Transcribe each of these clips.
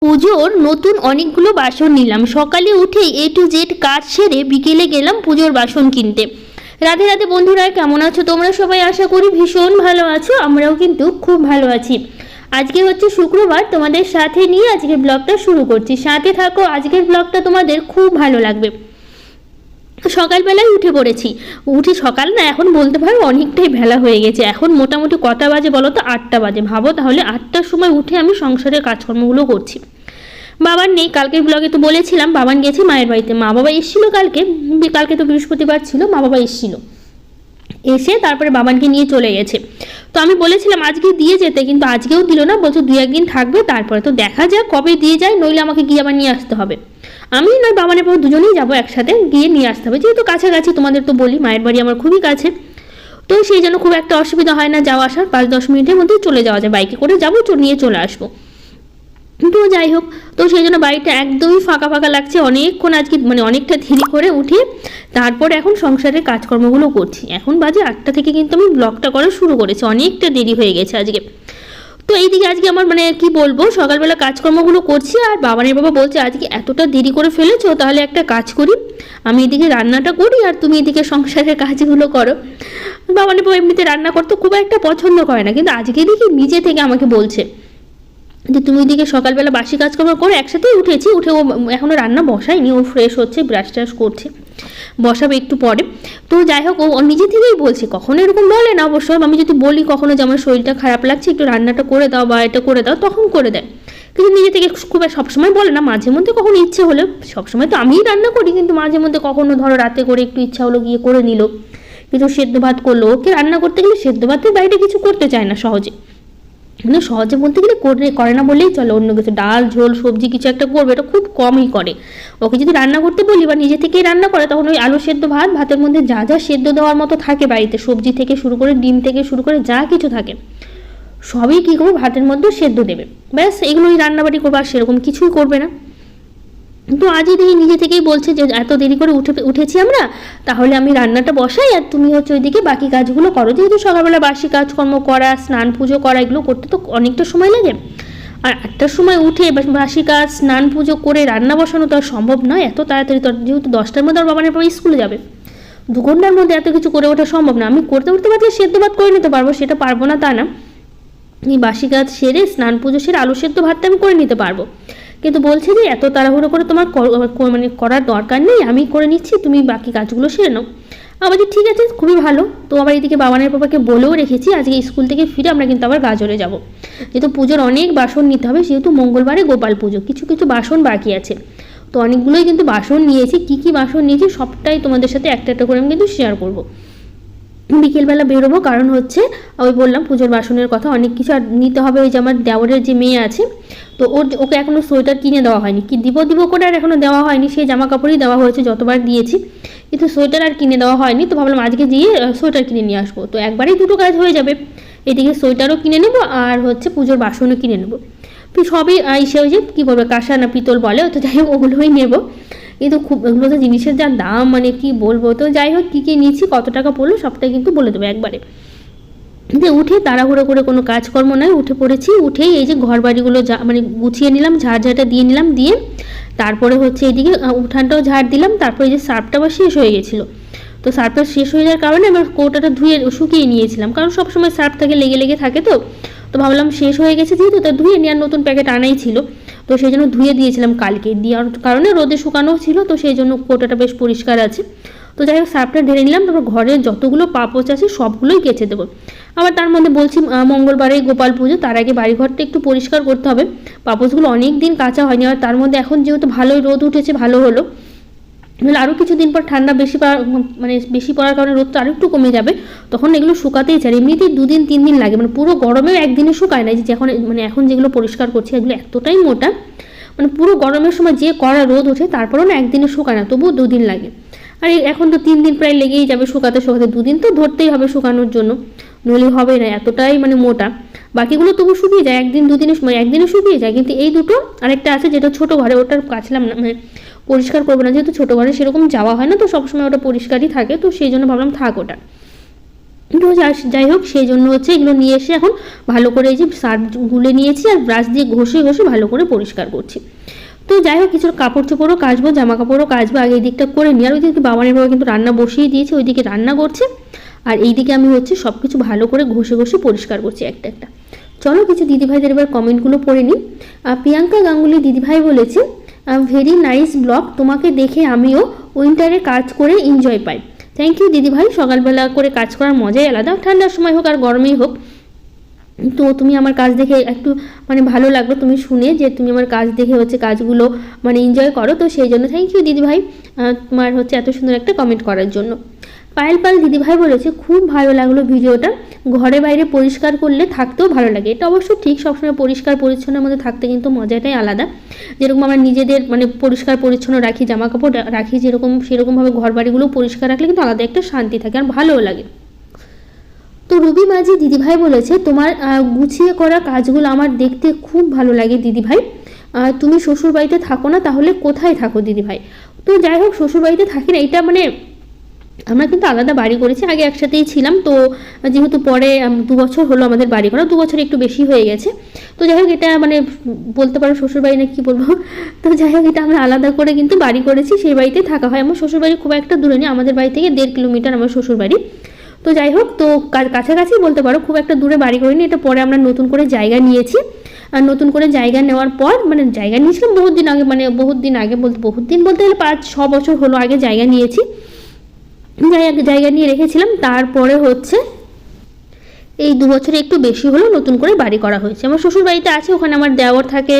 পুজোর নতুন অনেকগুলো বাসন নিলাম। সকালে উঠেই A to Z কাজ সেরে বিকেলে গেলাম পুজোর বাসন কিনতে। রাধে রাধে বন্ধুরা, কেমন আছো তোমরা সবাই? আশা করি ভীষণ ভালো আছো, আমরাও কিন্তু খুব ভালো আছি। আজকে হচ্ছে শুক্রবার, তোমাদের সাথে নিয়ে আজকের ব্লগটা শুরু করছি। সাথে থাকো, আজকের ব্লগটা তোমাদের খুব ভালো লাগবে। সকালবেলায় উঠে পড়েছি। সকাল না, এখন বলতে পারো অনেকটাই বেলা হয়ে গেছে। এখন মোটামুটি কটা বাজে বলো তো? 8টা বাজে। ভাবো তাহলে 8টার সময় উঠে আমি সংসারের কাজকর্মগুলো করছি। বাবান নেই, কালকের ব্লগে তো বলেছিলাম বাবান গেছে মায়ের বাড়িতে। মা বাবা এসেছিলো কালকে তো বৃহস্পতিবার ছিল, মা বাবা এসেছিলো, এসে তারপরে বাবানকে নিয়ে চলে গেছে। তো আমি বলেছিলাম আজকে দিয়ে যেতে, কিন্তু আজকেও দিল না, বলছে 2-1 দিন থাকবে তারপরে। তো দেখা যাক কবে দিয়ে যায়, নইলে আমাকে গিয়ে আবার নিয়ে আসতে হবে। আমি নয় বাবানের পর দুজনেই যাবো একসাথে, গিয়ে নিয়ে আসতে হবে, যেহেতু কাছাকাছি। তোমাদের তো বলি মায়ের বাড়ি আমার খুবই কাছে, তো সেই জন্য খুব একটা অসুবিধা হয় না, যাওয়া আসার 5-10 মিনিটের মধ্যেই চলে যাওয়া যায়। বাইকে করে যাবো, নিয়ে চলে আসবো। তো যাই হোক, তো সেই জন্য বাড়িটা একদমই ফাঁকা ফাঁকা লাগছে। অনেকক্ষণ আজকে অনেকটা দেরি করে উঠে তারপরে এখন সংসারের কাজকর্মগুলো করছি। এখন বাজে 8টা থেকে কিন্তু আমি ব্লগটা করা শুরু করেছি, অনেকটা দেরি হয়ে গেছে আজকে। তো এইদিকে আজকে আমার কি বলবো, সকালবেলা কাজকর্মগুলো করছি, আর বাবানের বাবা বলছে আজকে এতটা দেরি করে ফেলেছো, তাহলে একটা কাজ করি, আমি এদিকে রান্নাটা করি আর তুমি এদিকে সংসারের কাজগুলো করো। বাবানের বাবা এমনিতে রান্না করতে খুব একটা পছন্দ করে না, কিন্তু আজকে দেখি নিজে থেকে আমাকে বলছে যে তুমি ওইদিকে সকালবেলা বাসি কাজকর্ম করে একসাথেই উঠে ও এখনও রান্না বসায়নি, ও ফ্রেশ হচ্ছে, ব্রাশ ট্রাশ করছে, বসাবে একটু পরে। তো যাই হোক, ও নিজে থেকেই বলছে, কখনো এরকম বলে না অবশ্য। আমি যদি বলি কখনো যে আমার শরীরটা খারাপ লাগছে, একটু রান্নাটা করে দাও বা এটা করে দাও, তখন করে দেয়, কিন্তু নিজে থেকে খুব সবসময় বলে না। মাঝে মধ্যে কখনো ইচ্ছে হলে, সবসময় তো আমিই রান্না করি, কিন্তু মাঝে মধ্যে কখনো ধরো রাতে করে একটু ইচ্ছা হলো গিয়ে করে নিল, কিন্তু সেদ্ধ ভাত করলো। ওকে রান্না করতে গেলে সেদ্ধ ভাতের বাইরে কিছু করতে চায় না সহজে, সহজে বলতে গেলে করে না বললেই চলে। অন্য কিছু ডাল ঝোল সবজি কিছু একটা করবে, এটা খুব কমই করে। ওকে যদি রান্না করতে বলি বা নিজে থেকেই রান্না করে, তখন ওই আলু সেদ্ধ ভাত, ভাতের মধ্যে যা যা সেদ্ধ দেওয়ার মতো থাকে বাড়িতে, সবজি থেকে শুরু করে ডিম থেকে শুরু করে যা কিছু থাকে সবই কী করবে, ভাতের মধ্যে সেদ্ধ দেবে, ব্যাস এগুলোই রান্নাবাড়ি করবে, আর সেরকম কিছুই করবে না। তো আজই দেখি নিজে থেকেই বলছে যে এত দেরি করে উঠেছি আমরা, তাহলে আমি রান্নাটা বসাই আর তুমি হচ্ছে ওইদিকে বাকি কাজগুলো করো। যেহেতু সকালবেলা বাসি কাজকর্ম করা, স্নান পুজো করা, এগুলো করতে তো অনেকটা সময় লাগে, আর 8টার সময় উঠে বাসি কাজ স্নান পুজো করে রান্না বসানো তো আর সম্ভব নয় এত তাড়াতাড়ি। তো যেহেতু 10টার মধ্যে আর বাবানের পরে স্কুলে যাবে, 2 ঘন্টার মধ্যে এত কিছু করে ওঠা সম্ভব না। আমি করতে পারলে সেদ্ধ ভাত করে নিতে পারবো, সেটা পারবো না তা না। এই বাসি কাজ সেরে স্নান পুজো সেরে আলু সেদ্ধ ভাতটা আমি করে নিতে পারবো, কিন্তু বলছে যে এত তাড়াহুড়ো করে তোমার করার দরকার নেই, আমি করে নিচ্ছি, তুমি বাকি কাজগুলো সেরে নাও। আবার যে ঠিক আছে, খুবই ভালো। তো আবার এদিকে বাবানের বাবাকে বলেও রেখেছি আজকে স্কুল থেকে ফিরে আমরা কিন্তু আবার গাজরে যাব, যেহেতু পুজোর অনেক বাসন নিতে হবে, যেহেতু মঙ্গলবারে গোপাল পুজো, কিছু কিছু বাসন বাকি আছে। তো অনেকগুলোই কিন্তু বাসন নিয়েছি, কি বাসন নিয়েছি সবটাই তোমাদের সাথে একটা একটা করে আমি কিন্তু শেয়ার করবো। বিকেলবেলা বেরোবো, কারণ হচ্ছে ওই বললাম পুজোর বাসনের কথা, অনেক কিছু আর নিতে হবে। ওই যে আমার দেওরের যে মেয়ে আছে, তো ওকে এখনও সোয়েটার কিনে দেওয়া হয়নি, কি দিব করে আর এখনও দেওয়া হয়নি। সেই জামা কাপড়ই দেওয়া হয়েছে যতবার দিয়েছি, কিন্তু সোয়েটার আর কিনে দেওয়া হয়নি। তো ভাবলাম আজকে গিয়ে সোয়েটার কিনে নিয়ে আসবো, তো একবারেই দুটো কাজ হয়ে যাবে। এদিকে সোয়েটারও কিনে নেবো আর হচ্ছে পুজোর বাসনও কিনে নেবো। তো সবই এসে ওই যে কী বলবে, কাঁসা না পিতল বলে, তো যাই হোক ওগুলোই নেবো। কিন্তু খুব এগুলো তো জিনিসের যা দাম, কি বলবো। তো যাই হোক কী নিয়েছি, কত টাকা পড়লো সবটাই কিন্তু বলে দেবো একবারে। যে উঠে তাড়াহুড়ো করে কোনো কাজকর্ম নয়, উঠে পড়েছি। উঠেই এই যে ঘর বাড়িগুলো গুছিয়ে নিলাম, ঝাড়টা দিয়ে নিলাম, দিয়ে তারপরে হচ্ছে এইদিকে উঠানটাও ঝাড় দিলাম। তারপরে এই যে সার্ফটা আবার শেষ হয়ে গেছিলো, তো সার্ফটা শেষ হয়ে যাওয়ার কারণে আমার কৌটাটা ধুয়ে শুকিয়ে নিয়েছিলাম, কারণ সবসময় সার্ফ থেকে লেগে থাকে। তো ভাবলাম শেষ হয়ে গেছে যেহেতু, তা ধুয়ে নেওয়ার নতুন প্যাকেট আনাই ছিল, তো সেই জন্য ধুয়ে দিয়েছিলাম কালকে, দেওয়ার কারণে রোদে শুকানো ছিল, তো সেই জন্য কৌটাটা বেশ পরিষ্কার আছে। তো যাই হোক সার্ফটা ঢেলে নিলাম, তারপর ঘরের যতগুলো পাপোচ আছে সবগুলোই কেচে দেবো। আবার তার মধ্যে বলছি মঙ্গলবারে গোপাল পুজো, তার আগে বাড়িঘরটা একটু পরিষ্কার করতে হবে। পাপোচগুলো অনেক দিন কাঁচা হয়নি, আর তার মধ্যে এখন যেহেতু ভালোই রোদ উঠেছে, ভালো হলো। আরও কিছুদিন পর ঠান্ডা বেশি পড়ার কারণে রোদটা আরও একটু কমে যাবে, তখন এগুলো শুকাতেই চাই। এমনিতেই 2-3 দিন লাগে, পুরো গরমেও একদিনে শুকায় না। যখন এখন যেগুলো পরিষ্কার করছি এগুলো এতটাই মোটা, পুরো গরমের সময় যে কড়া রোদ ওঠে তারপরেও না একদিনে শুকায় না, তবুও 2 দিন লাগে। আর এখন তো 3 দিন প্রায় লেগেই যাবে শুকাতে 2 দিন তো ধরতেই হবে শুকানোর জন্য, নইলে হবে না, এতটাই মোটা। বাকিগুলো তবু শুকিয়ে যায়, 1-2 দিনের সময় একদিনে শুকিয়ে যায়, কিন্তু এই দুটো, আরেকটা আছে যেটা ছোটো ঘরে, ওটার কাচলাম না, পরিষ্কার করবো না, যেহেতু ছোটো ঘরে সেরকম যাওয়া হয় না, তো সবসময় ওটা পরিষ্কারই থাকে, তো সেই জন্য ভাবলাম থাক ওটা। তো যাই হোক, সেই জন্য হচ্ছে এগুলো নিয়ে এসে এখন ভালো করে এই যে সার্ফ গুলে নিয়েছি আর ব্রাশ দিয়ে ঘষে ঘষে ভালো করে পরিষ্কার করছি। তো যাই হোক, কিছু কাপড় চোপড়ও কাচবো, জামা কাপড়ও কাচবো, আগে এই দিকটা করে নিই। আর ওইদিকে বাবানের বাবা কিন্তু রান্না বসিয়ে দিয়েছে, ওইদিকে রান্না করছে, আর এইদিকে আমি হচ্ছে সব কিছু ভালো করে ঘষে ঘষে পরিষ্কার করছি একটা একটা। চলো কিছু দিদিভাইদের এবার কমেন্টগুলো পড়ে নিই। প্রিয়াঙ্কা গাঙ্গুলি দিদিভাই বলেছে, ভেরি নাইস ব্লগ, তোমাকে দেখে আমিও উইন্টারে কাজ করে এনজয় পাই। থ্যাংক ইউ দিদিভাই, সকালবেলা করে কাজ করার মজাই আলাদা, ঠান্ডার সময় হোক আর গরমেই হোক। তো তুমি আমার কাজ দেখে একটু মানে ভালো লাগলো তুমি শুনে, যে তুমি আমার কাজ দেখে হচ্ছে কাজগুলো মানে এনজয় করো, তো সেই জন্য থ্যাংক ইউ দিদিভাই তোমার হচ্ছে এত সুন্দর একটা কমেন্ট করার জন্য। পায়েল পাল দিদিভাই বলেছে, খুব ভালো লাগলো ভিডিওটা, ঘরে বাইরে পরিষ্কার করলে থাকতেও ভালো লাগে। এটা অবশ্য ঠিক, সবসময় পরিষ্কার পরিচ্ছন্নের মধ্যে থাকতে কিন্তু মজাটাই আলাদা। যেরকম আমরা নিজেদের মানে পরিষ্কার পরিচ্ছন্ন রাখি, জামা কাপড় রাখি যেরকম, সেরকমভাবে ঘর বাড়িগুলো পরিষ্কার রাখলে কিন্তু আলাদা একটা শান্তি থাকে আর ভালোও লাগে। তো রুবি মাঝি দিদিভাই বলেছে, তোমার গুছিয়ে করা কাজগুলো আমার দেখতে খুব ভালো লাগে দিদিভাই, তুমি শ্বশুর বাড়িতে থাকো না, তাহলে কোথায় থাকো দিদিভাই? তো যাই হোক, শ্বশুর বাড়িতে থাকি না, এটা মানে আমরা কিন্তু আলাদা বাড়ি করেছি, আগে একসাথেই ছিলাম। তো যেহেতু পরে 2 বছর হলো আমাদের বাড়ি করা, 2 বছর একটু বেশি হয়ে গেছে। তো যাই হোক, এটা মানে বলতে পারো শ্বশুর বাড়ি না কি বলবো। তো যাই হোক, এটা আমরা আলাদা করে কিন্তু বাড়ি করেছি, সেই বাড়িতে থাকা হয়। আমার শ্বশুর বাড়ি খুব একটা দূরে নেই, আমাদের বাড়ি থেকে 1.5 কিলোমিটার আমার শ্বশুর বাড়ি। তো যাই হোক, তো কাছাকাছি বলতে পারো, খুব একটা দূরে বাড়ি করিনি, এটা পরে আমরা নতুন করে জায়গা নিয়েছি। আর নতুন করে জায়গা নেওয়ার পর মানে জায়গা নিয়েছিলাম বহুত দিন আগে, মানে বহুত দিন আগে বহুত দিন বলতে গেলে 5-6 বছর হলো আগে জায়গা নিয়েছি, জায়গা নিয়ে রেখেছিলাম। তারপরে হচ্ছে এই 2 বছরে একটু বেশি হলো নতুন করে বাড়ি করা হয়েছে। আমার শ্বশুর বাড়িতে আছে, ওখানে আমার দেওর থাকে,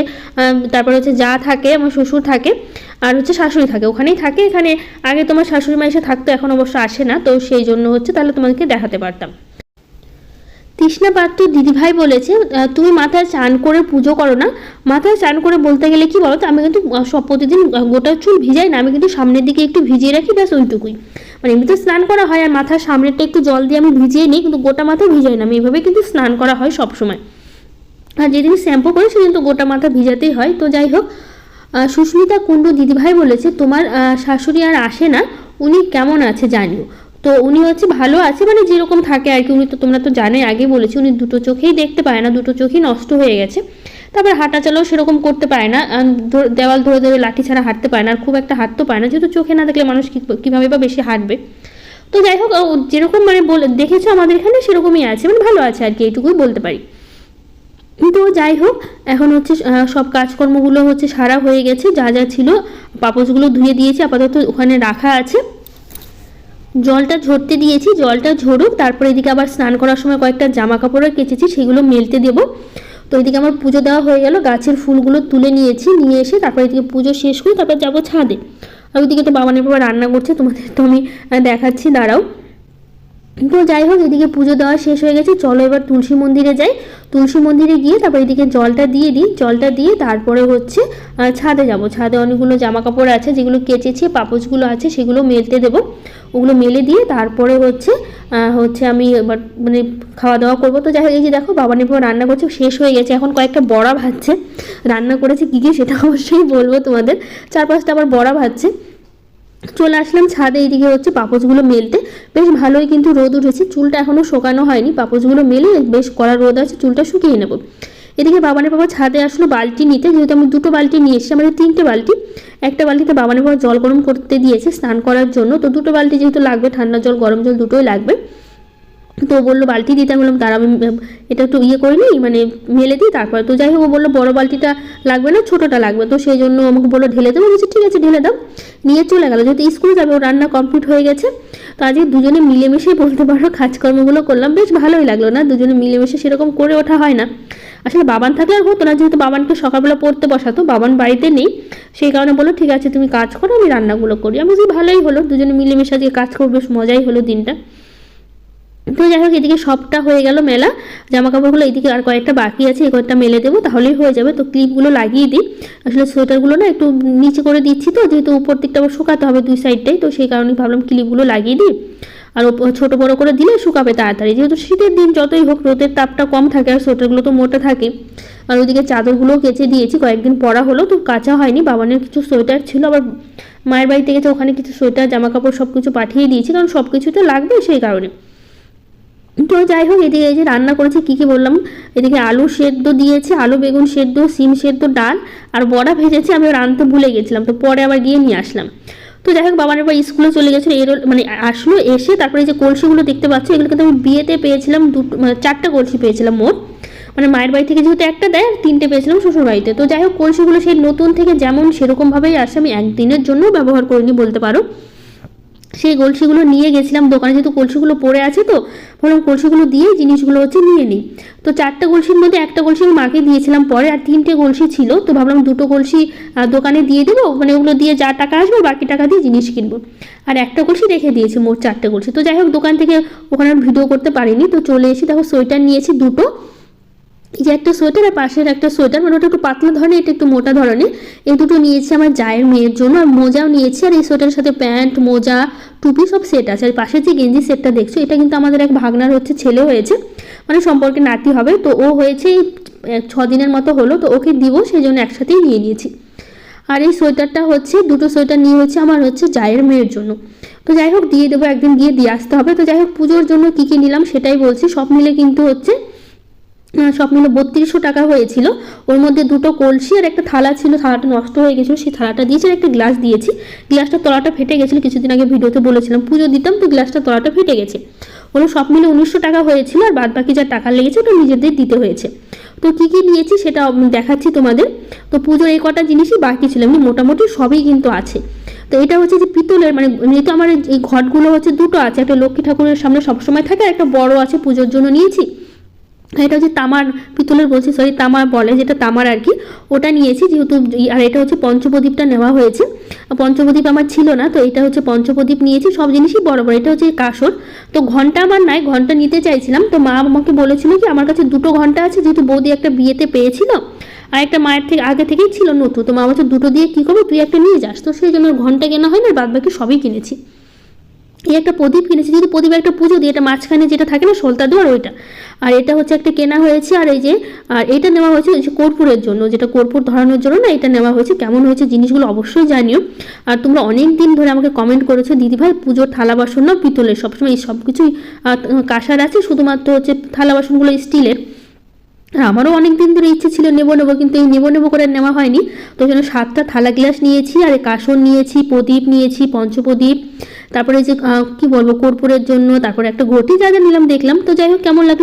তারপরে হচ্ছে যা থাকে, আমার শ্বশুর থাকে, আর হচ্ছে শাশুড়ি থাকে, ওখানেই থাকে। এখানে আগে তোমার শাশুড়ি মা এসে থাকতো, এখন অবশ্য আসে না, তো সেই জন্য হচ্ছে তাহলে তোমাদেরকে দেখাতে পারতাম। তৃষ্ণা পাত্র দিদিভাই বলেছে, তুমি মাথায় চান করে পুজো করো না? মাথায় চান করে বলতে গেলে কি বলো তো, আমি কিন্তু সব প্রতিদিন গোটা চুল ভিজাই না, আমি কিন্তু সামনের দিকে একটু ভিজিয়ে রাখি, ব্যাস ওইটুকুই। মানে এমনিতে স্নান করা হয় আর মাথার সামনেরটা একটু জল দিয়ে আমি ভিজিয়ে নিই, কিন্তু গোটা মাথা ভিজাই না, আমি এইভাবে কিন্তু স্নান করা হয় সবসময়। আর যেদিন শ্যাম্পু করি সেদিন তো গোটা মাথা ভিজাতেই হয়। তো যাই হোক, সুস্মিতা কুণ্ডু দিদিভাই বলেছে, তোমার শাশুড়ি আর আসে না, উনি কেমন আছে জানিও। তো উনি হচ্ছে ভালো আছে, মানে যেরকম থাকে আর কি। উনি তো তোমরা তো জানোই, আগে বলেছি, উনি দুটো চোখেই দেখতে পায় না, দুটো চোখই নষ্ট হয়ে গেছে। তারপর হাঁটা চালাও সেরকম করতে পারে না, দেওয়াল ধরে ধরে লাঠি ছাড়া হাঁটতে পারে না, আর খুব একটা হাঁটতেও পারে না, যেহেতু চোখে না দেখলে মানুষ কীভাবে বা বেশি হাঁটবে। তো যাই হোক, যেরকম মানে দেখেছো আমাদের এখানে সেরকমই আছে, মানে ভালো আছে আর কি, এইটুকুই বলতে পারি। তো যাই হোক, এখন হচ্ছে সব কাজকর্মগুলো হচ্ছে সারা হয়ে গেছে, যা যা ছিল পাপোশগুলো ধুয়ে দিয়েছি, আপাতত ওখানে রাখা আছে। জলটা ঝরতে দিয়েছি, জলটা ঝরুক, তারপরে এদিকে আবার স্নান করার সময় কয়েকটা জামা কাপড়ও কেচেছি, সেগুলো মেলতে দেবো। তো এদিকে আমার পুজো দেওয়া হয়ে গেল, গাছের ফুলগুলো তুলে নিয়েছি, নিয়ে এসে তারপরে এদিকে পুজো শেষ করে তারপর যাবো ছাদে। আর ওইদিকে তো বাবানের বাবা রান্না করছে, তোমাদের তো আমি দেখাচ্ছি, দাঁড়াও। তো যাই হোক, এদিকে পুজো দেওয়া শেষ হয়ে গেছে, চলো এবার তুলসী মন্দিরে যাই। তুলসী মন্দিরে গিয়ে তারপর এদিকে জলটা দিয়ে দিই, জলটা দিয়ে তারপরে হচ্ছে ছাদে যাব। ছাদে অনেকগুলো জামা কাপড় আছে, যেগুলো কেচেছি, পাপোশগুলো আছে, সেগুলো মেলতে দেবো। ওগুলো মেলে দিয়ে তারপরে হচ্ছে আমি এবার মানে খাওয়া দাওয়া করবো। তো যাই হোক, এই যে দেখো বাবানের পর রান্না করছে, শেষ হয়ে গেছে, এখন কয়েকটা বড়া ভাজছে। রান্না করেছে কী কী সেটা অবশ্যই বলবো তোমাদের, 4-5টা আবার বড়া ভাজছে। চলে আসলাম ছাদে, এইদিকে হচ্ছে পাপোশগুলো মেলতে। বেশ ভালোই কিন্তু রোদ উঠেছে, চুলটা এখনও শোকানো হয়নি, পাপোশগুলো মেলে বেশ কড়া রোদ আছে, চুলটা শুকিয়ে নেব। এদিকে বাবানের বাবা ছাদে আসলো বালতি নিতে, যেহেতু আমি 2টো বালতি নিয়ে এসেছি, আমাদের 3টে বালতি। একটা বালতিতে বাবানের বাবা জল গরম করতে দিয়েছে স্নান করার জন্য, তো 2টো বালতি যেহেতু লাগবে, ঠান্ডা জল গরম জল দুটোই লাগবে। তো বললো বালতি দিতে, আমি বললাম তারা আমি এটা একটু করে নিই, মানে মেলে দিই তারপর। তো যাই হোক, ও বললো বড়ো বালতিটা লাগবে না, ছোটোটা লাগবে, তো সেই জন্য আমাকে বললো ঢেলে দেবো। বলছি ঠিক আছে ঢেলে দাও, নিয়ে চলে গেলো। যেহেতু স্কুলে যাবে, ও রান্না কমপ্লিট হয়ে গেছে। তো আজকে দুজনে মিলেমিশে বলতে পারো কাজকর্মগুলো করলাম, বেশ ভালোই লাগলো না, দুজনে মিলেমিশে সেরকম করে ওঠা হয় না। আসলে বাবান থাকলে আর হতো না, যেহেতু বাবানকে সকালবেলা পড়তে বসাতো, বাবান বাড়িতে নেই, সেই কারণে বললো ঠিক আছে তুমি কাজ করো, আমি রান্নাগুলো করি। আমি যে ভালোই হলো, দুজনে মিলেমিশে আজকে কাজ করবো, বেশ মজাই হলো দিনটা। তো যাই হোক, এদিকে সবটা হয়ে গেল মেলা, জামা কাপড়গুলো এদিকে আর কয়েকটা বাকি আছে, এই কয়েকটা মেলে দেবো, তাহলেই হয়ে যাবে। তো ক্লিপগুলো লাগিয়ে দিই, আসলে সোয়েটারগুলো না একটু নিচে করে দিচ্ছি, তো যেহেতু উপর দিকটা আবার শুকাতে হবে 2 সাইডটাই, তো সেই কারণে ভাবলাম ক্লিপগুলো লাগিয়ে দিই, আর ছোটো বড়ো করে দিলে শুকাবে তাড়াতাড়ি। যেহেতু শীতের দিন, যতই হোক রোদের তাপটা কম থাকে, আর সোয়েটারগুলো তো মোটা থাকে। আর ওইদিকে চাদরগুলোও কেচে দিয়েছি, কয়েকদিন পরা হলো, তো কাচা হয়নি। বাবানের কিছু সোয়েটার ছিল, আবার মায়ের বাড়িতে গেছে, ওখানে কিছু সোয়েটার জামা কাপড় সব কিছু পাঠিয়ে দিয়েছি, কারণ সব কিছুতে লাগবে সেই কারণে। তো যাই হোক, এদিকে এই যে রান্না করেছি কী কী বললাম, এদিকে আলু সেদ্ধ দিয়েছি, আলু বেগুন সেদ্ধ, সিম সেদ্ধ, ডাল আর বড়া ভেজেছি। আমি আনতে ভুলে গেছিলাম, তো পরে আবার গিয়ে নিয়ে আসলাম। তো যাই হোক, বাবার এবার স্কুলে চলে গেছিলো, এর মানে আসলো এসে তারপরে যে কলসিগুলো দেখতে পাচ্ছ, এগুলো কিন্তু আমি বিয়েতে পেয়েছিলাম, দুটো মানে 4টা কলসি পেয়েছিলাম মোট। মানে মায়ের বাড়ি থেকে যেহেতু একটা দেয়, 3টে পেয়েছিলাম শ্বশুর বাড়িতে। তো যাই হোক, কলসিগুলো সেই নতুন থেকে যেমন সেরকমভাবেই আসে, আমি একদিনের জন্য ব্যবহার করিনি বলতে পারো। সেই কলসিগুলো নিয়ে গেছিলাম দোকানে, যেহেতু কলসিগুলো পড়ে আছে, তো ভাবলাম কলসিগুলো দিয়ে জিনিসগুলো নিয়ে নিই। তো 4টা কলসির মধ্যে একটা কলসি আমি মাকে দিয়েছিলাম পরে, আর 3টে কলসি ছিল, তো ভাবলাম 2টো কলসি দোকানে দিয়ে দেবো, মানে ওগুলো দিয়ে যা টাকা আসবে বাকি টাকা দিয়ে জিনিস কিনবো। আর একটা কলসি রেখে দিয়েছি, মোট 4টে কলসি। তো যাই হোক, দোকান থেকে ওখানে ভিডিও করতে পারিনি, তো চলে এসে দেখো সোয়েটার নিয়েছি দুটো। এই যে একটা সোয়েটার আর পাশের একটা সোয়েটার, মানে ওটা একটু পাতলা ধরনের, এটা একটু মোটা ধরনের। এই দুটো নিয়েছি আমার জায়ের মেয়ের জন্য, আর মোজাও নিয়েছি। আর এই সোয়েটারের সাথে প্যান্ট, মোজা, টুপি সব সেট আছে। আর পাশের যে গেঞ্জি সেটটা দেখছো, এটা কিন্তু আমাদের এক ভাগনার ছেলে হয়েছে, মানে সম্পর্কে নাতি হবে। তো ও হয়েছে 6 দিনের মতো হলো, তো ওকে দিব সেই জন্য একসাথেই নিয়ে নিয়েছি। আর এই সোয়েটারটা দুটো সোয়েটার নিয়ে আমার জায়ের মেয়ের জন্য। তো যাই হোক, দিয়ে দেবো, একদিন গিয়ে দিয়ে আসতে হবে। তো যাই হোক, পুজোর জন্য কী কী নিলাম সেটাই বলছি। সব মিলে কিন্তু সব মিলে 3200 টাকা হয়েছিল। ওর মধ্যে দুটো কলসি আর একটা থালা ছিল, থালাটা নষ্ট হয়ে গেছিলো, সেই থালাটা দিয়েছি। আর একটা গ্লাস দিয়েছি, গ্লাসটা তলাটা ফেটে গেছিলো, কিছুদিন আগে ভিডিওতে বলেছিলাম পুজো দিতাম, তো গ্লাসটা তলাটা ফেটে গেছে। ওগুলো সব মিলে 1900 টাকা হয়েছিল। আর বাদ বাকি যা টাকা লেগেছে ওটা নিজেদের দিতে হয়েছে। তো কী কী নিয়েছি সেটা দেখাচ্ছি তোমাদের। তো পুজোর এই কটা জিনিসই বাকি ছিল, এমনি মোটামুটি সবই কিন্তু আছে। তো এটা যে পিতলের, মানে যেহেতু আমার এই ঘটগুলো দুটো আছে, একটা লক্ষ্মী ঠাকুরের সামনে সবসময় থাকে, আর একটা বড় আছে পুজোর জন্য নিয়েছি। এটা তামার, পিতলের বলছি সরি, তামার বলে যেটা, তামার আর কি, ওটা নিয়েছি যেহেতু। আর এটা পঞ্চপ্রদীপটা নেওয়া হয়েছে, পঞ্চপ্রদীপ আমার ছিল না, তো এটা পঞ্চপ্রদীপ নিয়েছি। সব জিনিসই বড় বড়। এটা কাসর। তো ঘন্টা আমার নাই, ঘন্টা নিতে চাইছিলাম, তো মা আমাকে বলেছিল কি আমার কাছে দুটো ঘন্টা আছে, যেহেতু বৌদি একটা বিয়েতে পেয়েছিল, আর একটা মায়ের থেকে আগে থেকেই ছিল নতুন। তো মা বলছে দুটো দিয়ে কী করবো, তুই একটা নিয়ে যাস। তো সেই জন্য ঘন্টা কেনা হয় না, বাদ বাকি সবই কিনেছি। এই একটা প্রদীপ কিনেছি, যদি প্রদীপে একটা পুজো দিই, এটা মাঝখানে যেটা থাকে না সলতা দেওয়ার, ওইটা। আর এটা একটা কেনা হয়েছে। আর এই যে আর এটা নেওয়া হয়েছে কর্পূরের জন্য, যেটা কর্পূর ধরানোর জন্য না, এটা নেওয়া হয়েছে। কেমন হয়েছে জিনিসগুলো অবশ্যই জানিও। আর তোমরা অনেক দিন ধরে আমাকে কমেন্ট করেছো, দিদিভাই পুজোর থালা বাসন না পিতলের, সবসময় এই সব কিছুই কাঁসার আছে, শুধুমাত্র থালা বাসনগুলো স্টিলের। আর আমারও অনেক দিন ধরে ইচ্ছে ছিল নেবো, কিন্তু এই নেবো করে নেওয়া হয়নি। তো ওই জন্য 7টা থালা গ্লাস নিয়েছি, আর কাঁসর নিয়েছি, প্রদীপ নিয়েছি, পঞ্চপ্রদীপ, তারপরে যে কি বলবো কর্পূরের জন্য, তারপরে একটা ঘটি, যা যা নিলাম দেখলাম। তো যাই হোক, কেমন লাগলো